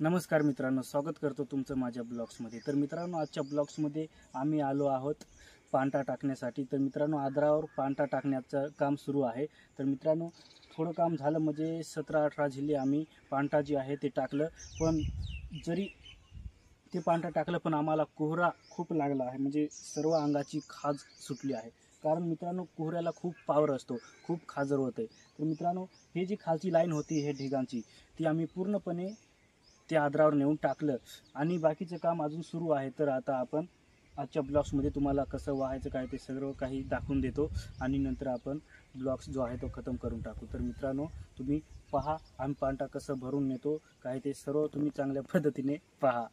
नमस्कार मित्रांनो, स्वागत करतो तुमचं माझ्या ब्लॉग्समध्ये। तर मित्रांनो, आजच्या ब्लॉग्समध्ये आम्ही आलो आहोत पांटा टाकण्यासाठी। तर मित्रांनो, आद्रावर पांटा टाकण्याचं काम सुरू आहे। तर मित्रांनो, थोडं काम झालं म्हणजे 17-18 झिल्ले आम्ही पांटा जे आहे ते टाकलं। पण जरी ते पांटा टाकलं पण आम्हाला कोहरा खूप लागला आहे, म्हणजे सर्व अंगाची खाज सुटली आहे। कारण मित्रांनो, कोहऱ्याला खूप पावर असतो, खूप खाजर होते। तर मित्रांनो, हे जी खालची लाईन होती हे ढिगांची, ती आम्ही पूर्णपणे त्या आद्रावर नेऊन टाकलं आणि बाकीचं काम अजून सुरू आहे। तर आता आपण आजच्या ब्लॉग्समध्ये तुम्हाला कसं व्हायचं काय ते सर्व काही दाखवून देतो आणि नंतर आपण ब्लॉग्स जो आहे तो खतम करून टाकू। तर मित्रांनो, तुम्ही पहा आम्ही पांटा कसं भरून नेतो काय ते सर्व तुम्ही चांगल्या पद्धतीने पहा।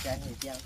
Cái này treo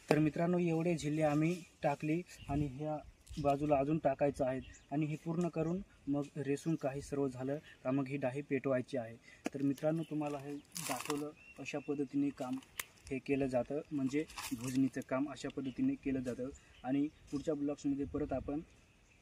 तर मित्रांनो, एवढे झिल्ले आम्ही टाकली आणि ह्या बाजूला अजून टाकायचं आहे आणि हे पूर्ण करून मग रेसून काही सर्व झालं का मग ही डाही पेटवायची आहे। तर मित्रांनो, तुम्हाला हे दाखवलं अशा पद्धतीने काम हे केलं जातं, म्हणजे भोजनीचं काम अशा पद्धतीने केलं जातं। आणि पुढच्या ब्लॉग्समध्ये परत आपण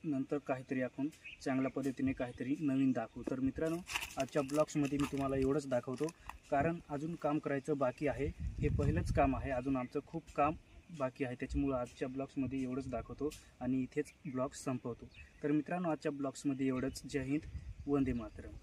नंतर काहीतरी आपण चांगल्या पद्धतीने काहीतरी नवीन दाखवू। तर मित्रांनो, आजच्या ब्लॉग्समध्ये मी तुम्हाला एवढंच दाखवतो, कारण अजून काम करायचं बाकी आहे। हे पहिलंच काम आहे, अजून आमचं खूप काम बाकी आहे। त्याच्यामुळे आजच्या ब्लॉग्समध्ये एवढंच दाखवतो आणि इथेच ब्लॉग संपवतो। तर मित्रांनो, आजच्या ब्लॉग्समध्ये एवढंच। जय हिंद, वंदे मातरम।